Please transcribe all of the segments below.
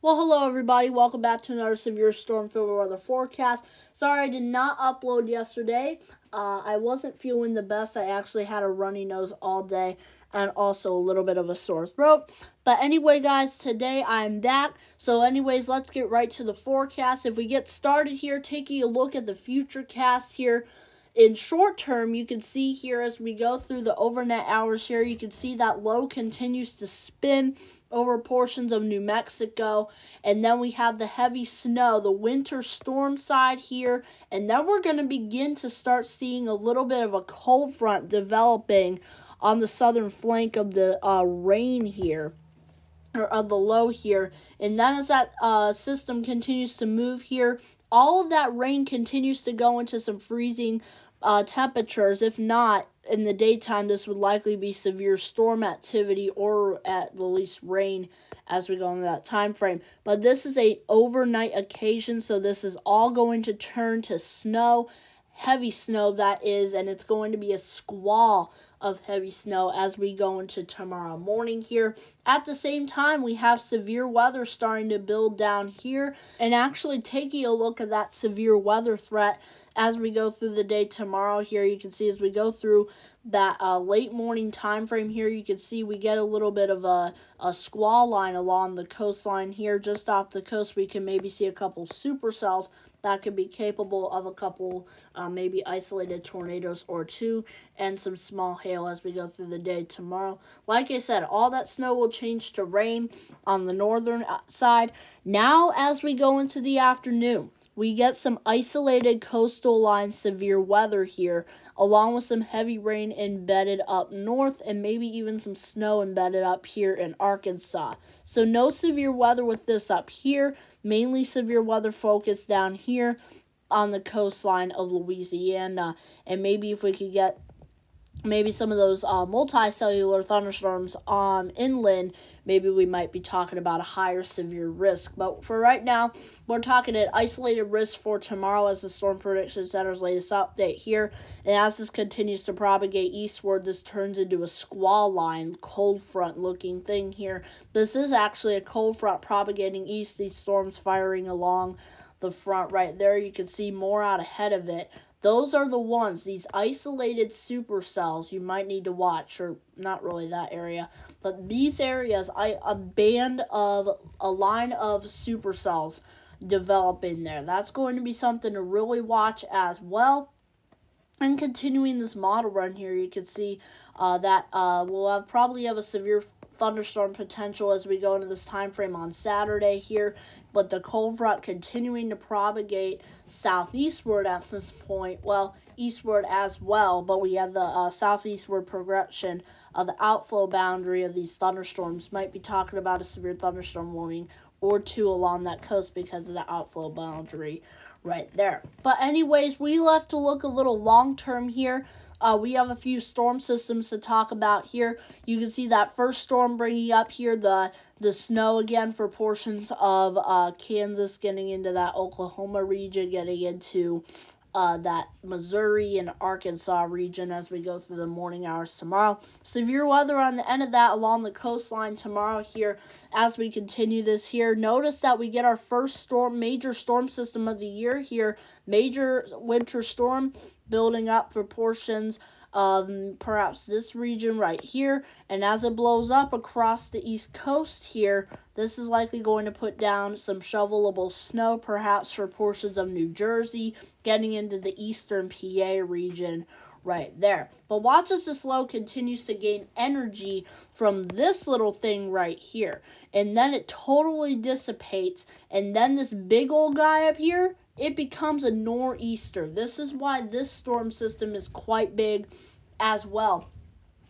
Well, hello everybody. Welcome back to another severe storm field weather forecast. Sorry I did not upload yesterday. I wasn't feeling the best. I actually had a runny nose all day and also a little bit of a sore throat. But anyway, guys, today I'm back. So anyways, let's get right to the forecast. If we get started here, taking a look at the future cast here. In short term, you can see here as we go through the overnight hours here, you can see that low continues to spin over portions of New Mexico. And then we have the heavy snow, the winter storm side here. And then we're going to begin to start seeing a little bit of a cold front developing on the southern flank of the rain here, or of the low here. And then as that system continues to move here, all of that rain continues to go into some freezing temperatures. If not, in the daytime, this would likely be severe storm activity or at the least rain as we go into that time frame. But this is a overnight occasion, so this is all going to turn to snow, heavy snow that is, and it's going to be a squall of heavy snow as we go into tomorrow morning here. At the same time, we have severe weather starting to build down here, and actually taking a look at that severe weather threat as we go through the day tomorrow here. You can see as we go through that late morning time frame here, you can see we get a little bit of a squall line along the coastline here. Just off the coast, we can maybe see a couple supercells that could be capable of a couple maybe isolated tornadoes or two, and some small hail as we go through the day tomorrow. Like I said, all that snow will change to rain on the northern side. Now as we go into the afternoon, we get some isolated coastal line severe weather here, along with some heavy rain embedded up north and maybe even some snow embedded up here in Arkansas. So no severe weather with this up here, mainly severe weather focused down here on the coastline of Louisiana. And maybe if we could get maybe some of those multicellular thunderstorms inland, maybe we might be talking about a higher severe risk. But for right now, we're talking an isolated risk for tomorrow as the Storm Prediction Center's latest update here. And as this continues to propagate eastward, this turns into a squall line, cold front looking thing here. This is actually a cold front propagating east, these storms firing along the front right there. You can see more out ahead of it. Those are the ones, these isolated supercells you might need to watch, or not really that area, but these areas, a line of supercells developing there. That's going to be something to really watch as well. And continuing this model run here, you can see that we'll probably have a severe thunderstorm potential as we go into this time frame on Saturday here, but the cold front continuing to propagate southeastward at this point, well, eastward as well, but we have the southeastward progression of the outflow boundary of these thunderstorms. Might be talking about a severe thunderstorm warning or two along that coast because of the outflow boundary right there. But anyways, we left to look a little long term here. We have a few storm systems to talk about here. You can see that first storm bringing up here the snow again for portions of Kansas, getting into that Oklahoma region, getting into that Missouri and Arkansas region as we go through the morning hours tomorrow. Severe weather on the end of that along the coastline tomorrow here as we continue this here. Notice that we get our first major storm system of the year here. Major winter storm building up for portions of perhaps this region right here, and as it blows up across the east coast here, this is likely going to put down some shovelable snow perhaps for portions of New Jersey, getting into the eastern PA region right there. But watch as this low continues to gain energy from this little thing right here, and then it totally dissipates, and then this big old guy up here, it becomes a nor'easter. This is why this storm system is quite big as well,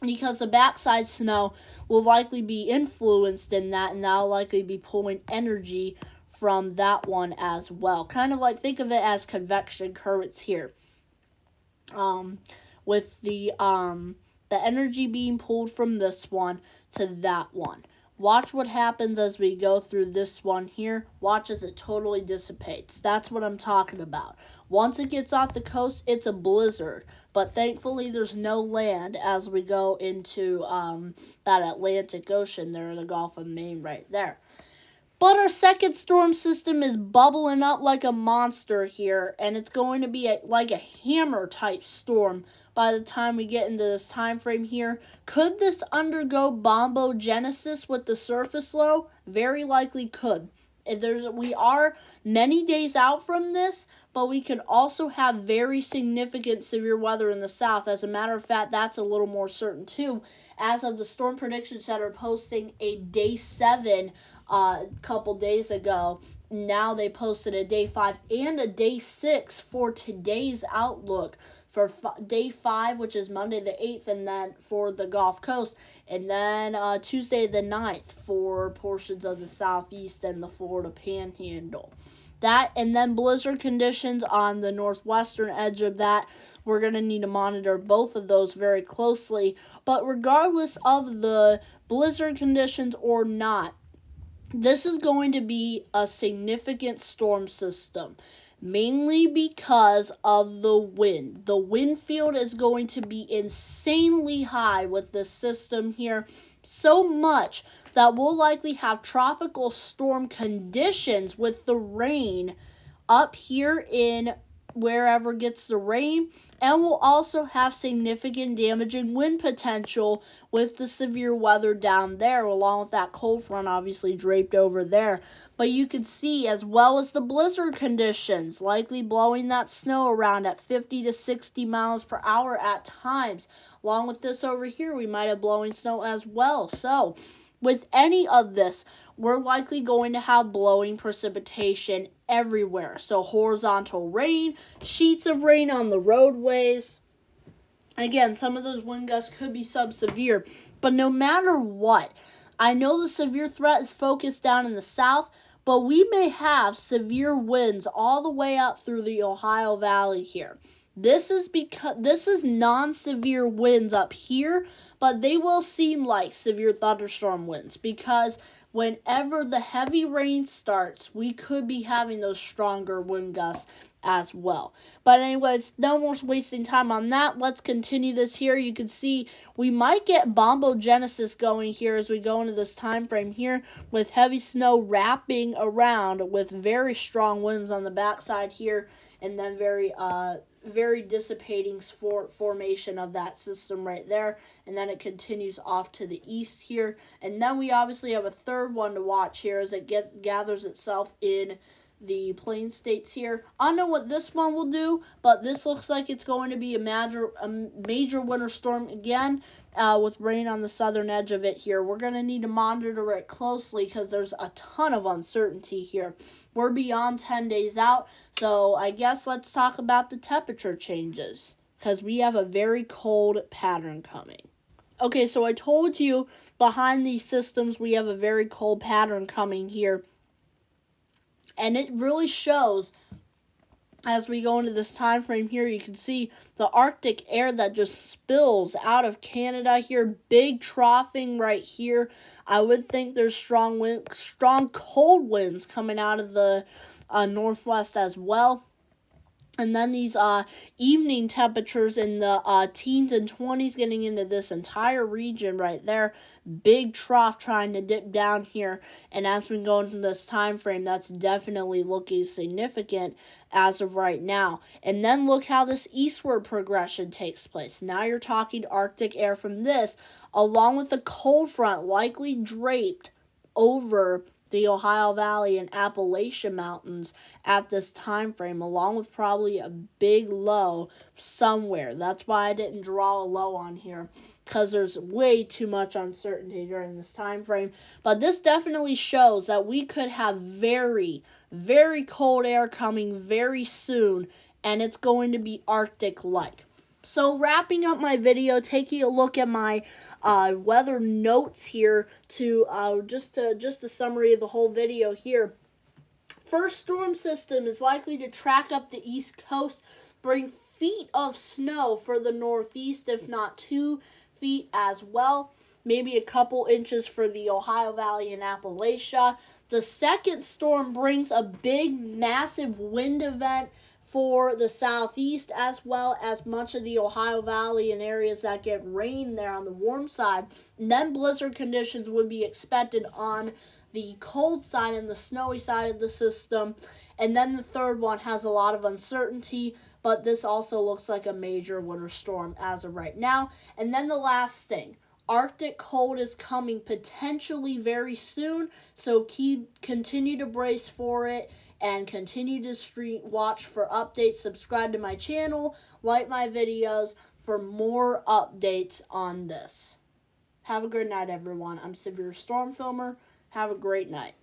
because the backside snow will likely be influenced in that, and that'll likely be pulling energy from that one as well. Kind of like, think of it as convection currents here. With the energy being pulled from this one to that one. Watch what happens as we go through this one here. Watch as it totally dissipates. That's what I'm talking about. Once it gets off the coast, it's a blizzard. But thankfully, there's no land as we go into that Atlantic Ocean there in the Gulf of Maine right there. But our second storm system is bubbling up like a monster here, and it's going to be like a hammer type storm by the time we get into this time frame here. Could this undergo bombogenesis with the surface low? Very likely could. We are many days out from this, but we could also have very significant severe weather in the south. As a matter of fact, that's a little more certain too. As of the Storm Prediction Center posting a day 7 a couple days ago, now they posted a day 5 and a day 6 for today's outlook for day 5, which is Monday the 8th, and then for the Gulf Coast, and then Tuesday the 9th for portions of the southeast and the Florida Panhandle. That, and then blizzard conditions on the northwestern edge of that. We're going to need to monitor both of those very closely. But regardless of the blizzard conditions or not, this is going to be a significant storm system, mainly because of the wind. The wind field is going to be insanely high with this system here, so much that we'll likely have tropical storm conditions with the rain up here in wherever gets the rain, and we'll also have significant damaging wind potential with the severe weather down there, along with that cold front obviously draped over there. But you can see, as well as the blizzard conditions, likely blowing that snow around at 50 to 60 miles per hour at times. Along with this over here, we might have blowing snow as well. So with any of this, we're likely going to have blowing precipitation everywhere. So horizontal rain, sheets of rain on the roadways. Again, some of those wind gusts could be sub-severe, but no matter what, I know the severe threat is focused down in the south, but we may have severe winds all the way up through the Ohio Valley here. This is non-severe winds up here, but they will seem like severe thunderstorm winds because whenever the heavy rain starts, we could be having those stronger wind gusts as well. But anyways, no more wasting time on that. Let's continue this here. You can see we might get bombogenesis going here as we go into this time frame here with heavy snow wrapping around with very strong winds on the backside here, and then very dissipating formation of that system right there, and then it continues off to the east here, and then we obviously have a third one to watch here as it gathers itself in the plain states here. I don't know what this one will do, but this looks like it's going to be a major winter storm again, with rain on the southern edge of it here. We're going to need to monitor it closely because there's a ton of uncertainty here. We're beyond 10 days out, so I guess let's talk about the temperature changes because we have a very cold pattern coming. Okay, so I told you behind these systems we have a very cold pattern coming here. And it really shows as we go into this time frame here. You can see the Arctic air that just spills out of Canada here. Big troughing right here. I would think there's strong cold winds coming out of the northwest as well. And then these evening temperatures in the teens and 20s getting into this entire region right there. Big trough trying to dip down here. And as we go into this time frame, that's definitely looking significant as of right now. And then look how this eastward progression takes place. Now you're talking Arctic air from this, along with a cold front likely draped over the Ohio Valley and Appalachian Mountains at this time frame, along with probably a big low somewhere. That's why I didn't draw a low on here, because there's way too much uncertainty during this time frame. But this definitely shows that we could have very, very cold air coming very soon, and it's going to be Arctic-like. So wrapping up my video, taking a look at my weather notes here to just a summary of the whole video here. First storm system is likely to track up the east coast, bring feet of snow for the northeast, if not 2 feet as well. Maybe a couple inches for the Ohio Valley and Appalachia. The second storm brings a big, massive wind event for the southeast, as well as much of the Ohio Valley and areas that get rain there on the warm side. And then blizzard conditions would be expected on the cold side and the snowy side of the system. And then the third one has a lot of uncertainty, but this also looks like a major winter storm as of right now. And then the last thing, Arctic cold is coming potentially very soon, so continue to brace for it and continue to watch for updates. Subscribe to my channel, like my videos for more updates on this. Have a good night, everyone. I'm Severe Storm Filmer. Have a great night.